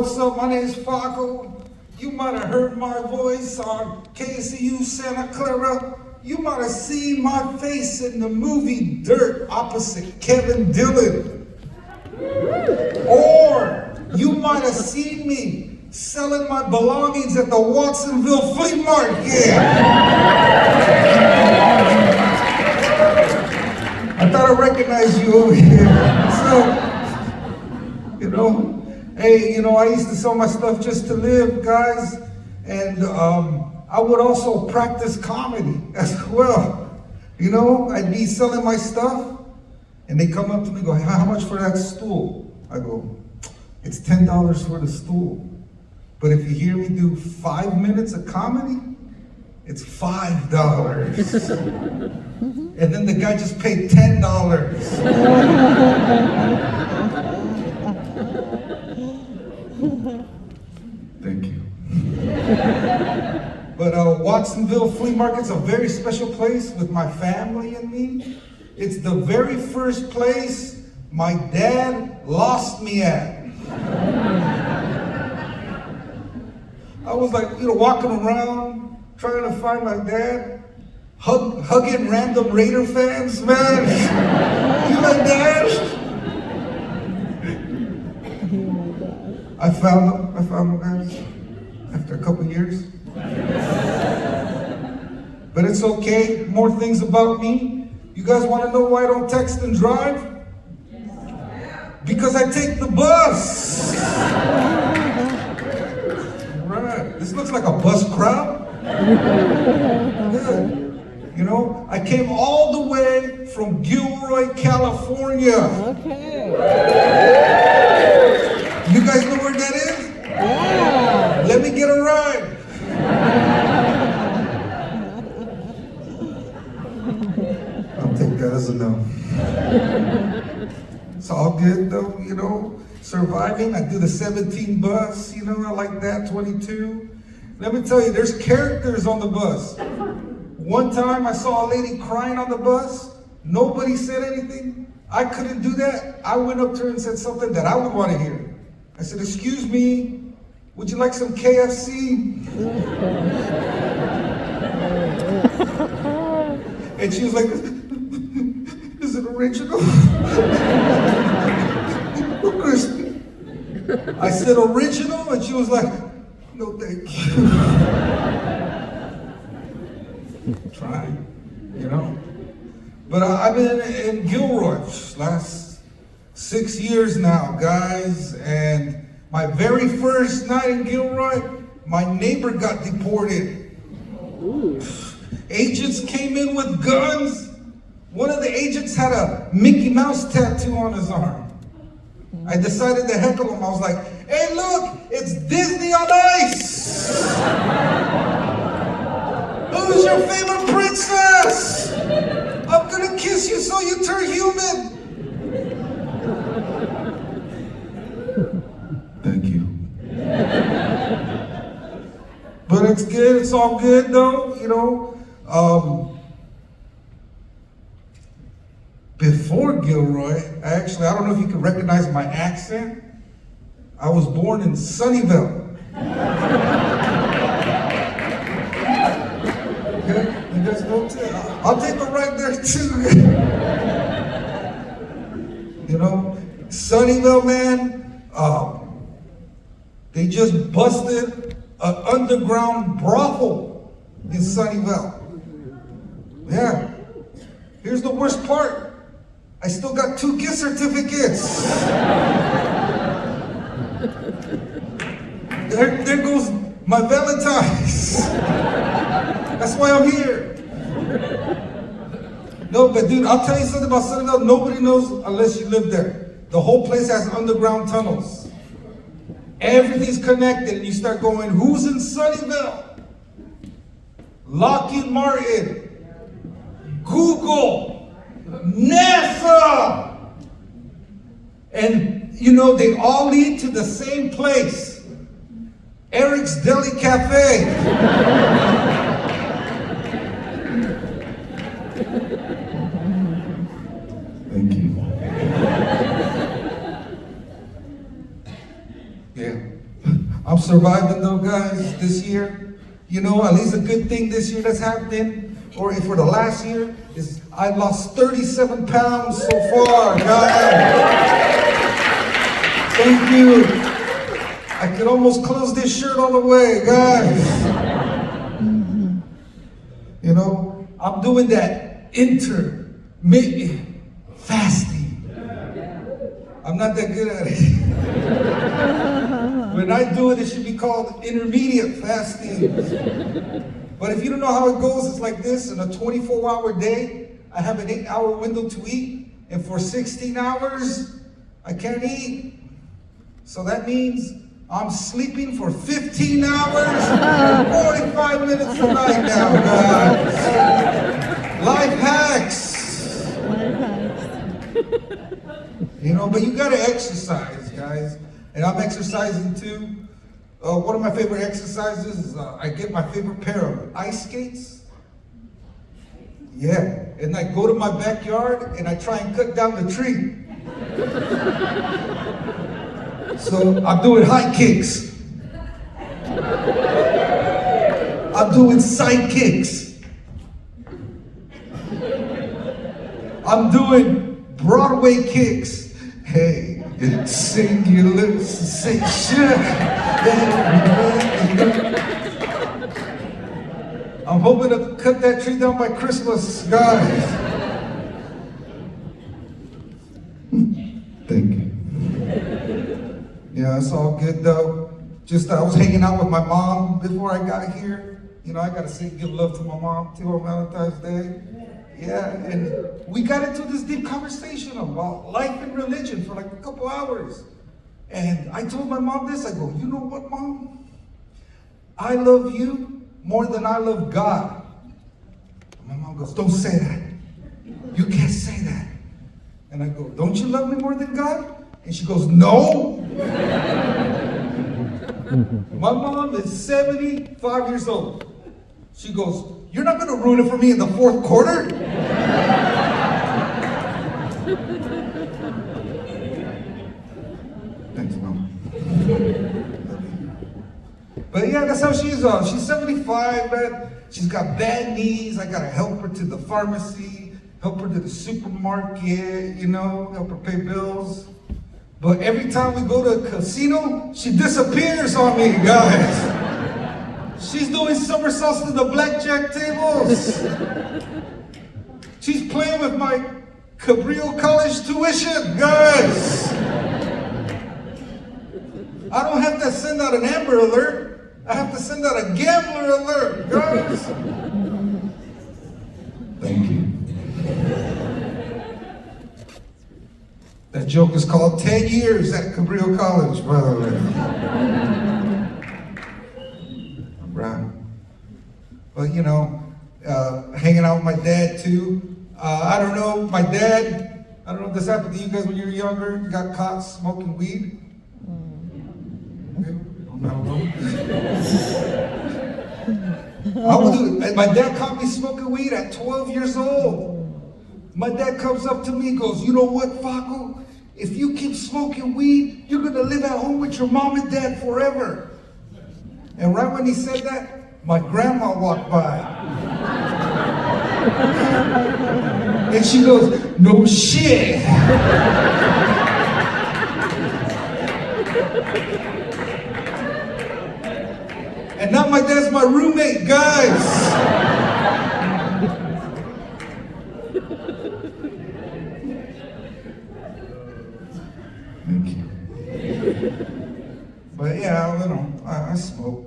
What's up? My name's Faco. You might have heard my voice on KCU Santa Clara. You might have seen my face in the movie Dirt opposite Kevin Dillon. Or you might have seen me selling my belongings at the Watsonville Flea Market. I thought I recognized you over here. So, hey, I used to sell my stuff just to live, guys. And I would also practice comedy as well. I'd be selling my stuff, and they come up to me and go, hey, how much for that stool? I go, it's $10 for the stool. But if you hear me do 5 minutes of comedy, it's $5. And then the guy just paid $10. Thank you. But Watsonville Flea Market's a very special place with my family and me. It's the very first place my dad lost me at. I was like, walking around, trying to find my dad, hugging random Raider fans, man. You my dad? I found him, guys, after a couple years. But it's okay. More things about me. You guys want to know why I don't text and drive? Because I take the bus. Right. This looks like a bus crowd. Yeah. I came all the way from Gilroy, California. Okay. You guys know where that is? Yeah. Let me get a ride. I'll take that as a no. It's all good though, surviving. I do the 17 bus, I like that, 22. Let me tell you, there's characters on the bus. One time I saw a lady crying on the bus. Nobody said anything. I couldn't do that. I went up to her and said something that I would want to hear. I said, excuse me, would you like some KFC? And she was like, is it original? I said original, and she was like, no thank you. Trying, But I've been in Gilroy last 6 years now, guys, and my very first night in Gilroy, my neighbor got deported. Ooh. Agents came in with guns. One of the agents had a Mickey Mouse tattoo on his arm. I decided to heckle him. I was like, hey, look, it's Disney on Ice. Who's your favorite princess? I'm gonna kiss you so you turn human. Thank you. But it's good, it's all good though, Before Gilroy, I don't know if you can recognize my accent. I was born in Sunnyvale. Okay? You guys know too? I'll take it right there too. Sunnyvale, man, they just busted an underground brothel in Sunnyvale. Yeah. Here's the worst part. I still got 2 gift certificates. There goes my Valentine's. That's why I'm here. No, but dude, I'll tell you something about Sunnyvale nobody knows unless you live there. The whole place has underground tunnels. Everything's connected, and you start going, who's in Sunnyvale? Lockheed Martin, Google, NASA, and they all lead to the same place, Eric's Deli Cafe. Thank you. Yeah. surviving though, guys, this year. You know, at least a good thing this year that's happening, or for the last year, is I lost 37 pounds so far, guys. Thank you. I could almost close this shirt all the way, guys. You know, I'm doing that intermittent fasting. I'm not that good at it. When I do it, it should be called intermediate fasting. But if you don't know how it goes, it's like this. In a 24-hour day, I have an 8-hour window to eat. And for 16 hours, I can't eat. So that means I'm sleeping for 15 hours and 45 minutes a night now, guys. Life hacks. You know, but you gotta exercise, guys. And I'm exercising too. One of my favorite exercises is I get my favorite pair of ice skates. Yeah, and I go to my backyard and I try and cut down the tree. So I'm doing high kicks. I'm doing side kicks. I'm doing Broadway kicks. Hey, it's singular sensation. I'm hoping to cut that tree down by Christmas, guys. Thank you. Yeah, it's all good though. Just I was hanging out with my mom before I got here. You know, I gotta say give love to my mom too on Valentine's Day. Yeah, and we got into this deep conversation about life and religion for like a couple hours. And I told my mom this, I go, you know what, Mom? I love you more than I love God. And my mom goes, don't say that. You can't say that. And I go, don't you love me more than God? And she goes, no. My mom is 75 years old. She goes, you're not gonna ruin it for me in the fourth quarter? Thanks, Mom. But yeah, that's how she is. She's 75, man. She's got bad knees. I gotta help her to the pharmacy, help her to the supermarket, you know, help her pay bills. But every time we go to a casino, she disappears on me, guys. She's doing somersaults to the blackjack tables. She's playing with my Cabrillo college tuition, guys. I don't have to send out an Amber Alert. I have to send out a gambler alert, guys. Thank you. That joke is called 10 years at Cabrillo College, by the way. Right. But you know, hanging out with my dad too. I don't know, my dad, I don't know if this happened to you guys when you were younger, you got caught smoking weed. I don't know. My dad caught me smoking weed at 12 years old. My dad comes up to me and goes, you know what, Faco? If you keep smoking weed, you're gonna live at home with your mom and dad forever. And right when he said that, my grandma walked by. And she goes, no shit. And now my dad's my roommate, guys. Thank you. But yeah, you know, I smoke.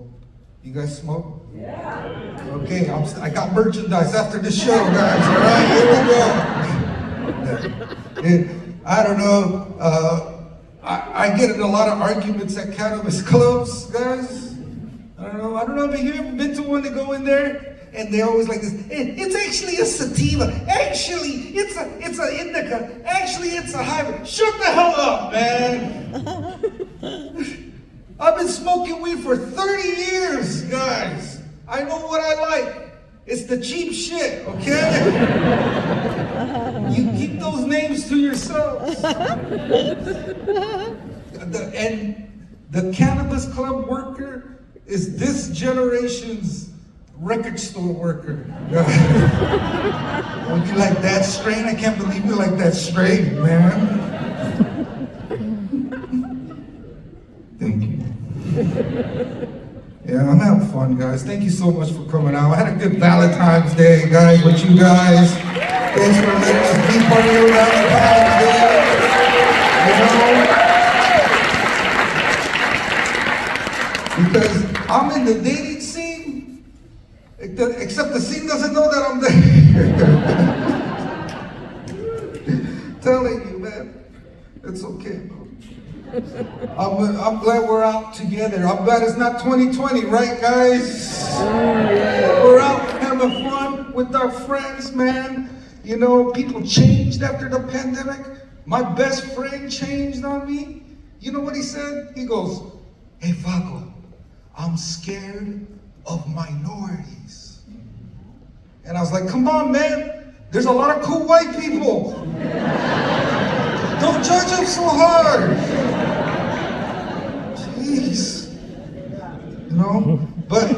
You guys smoke? Yeah. Okay, I got merchandise after the show, guys. All right, here we go. I don't know. I get in a lot of arguments at cannabis clubs, guys. I don't know. Have you ever been to one that go in there and they always like this? It's actually a sativa. Actually, it's a indica. Actually, it's a hybrid. Shut the hell up, man. I've been smoking weed for 30 years, guys. I know what I like. It's the cheap shit, okay? You keep those names to yourselves. And The Cannabis Club worker is this generation's record store worker. Would you like that strain? I can't believe you like that strain, man. Thank you. Yeah, I'm having fun, guys. Thank you so much for coming out. I had a good Valentine's Day, guys, with you guys. Thanks for letting us be part of your Valentine's Day. You know? Because I'm in the dating scene, except the scene doesn't know that I'm there. Telling you, man, it's okay, bro. I'm glad we're out together. I'm glad it's not 2020, right, guys? We're out having fun with our friends, man. You know, people changed after the pandemic. My best friend changed on me. You know what he said? He goes, "Hey, Faco, I'm scared of minorities." And I was like, come on, man. There's a lot of cool white people. Don't judge them so hard. Jeez. You know? But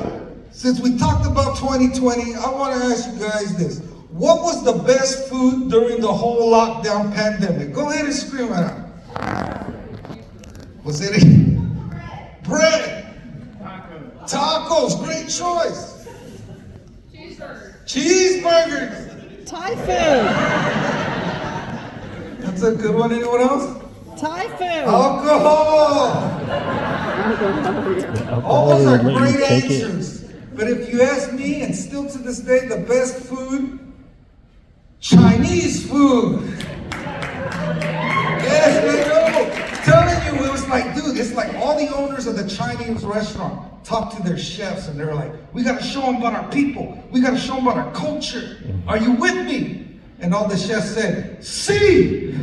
since we talked about 2020, I want to ask you guys this. What was the best food during the whole lockdown pandemic? Go ahead and scream it out. Was it bread? Tacos, great choice. Cheeseburgers. Thai food. That's a good one. Anyone else? Thai food. Alcohol. All those are great answers. But if you ask me, and still to this day, the best food, Chinese food. Yes, I know. Telling you, it was like, dude, it's like all the owners of the Chinese restaurant talk to their chefs and they're like, we got to show them about our people. We got to show them about our culture. Are you with me? And all the chefs said, "See."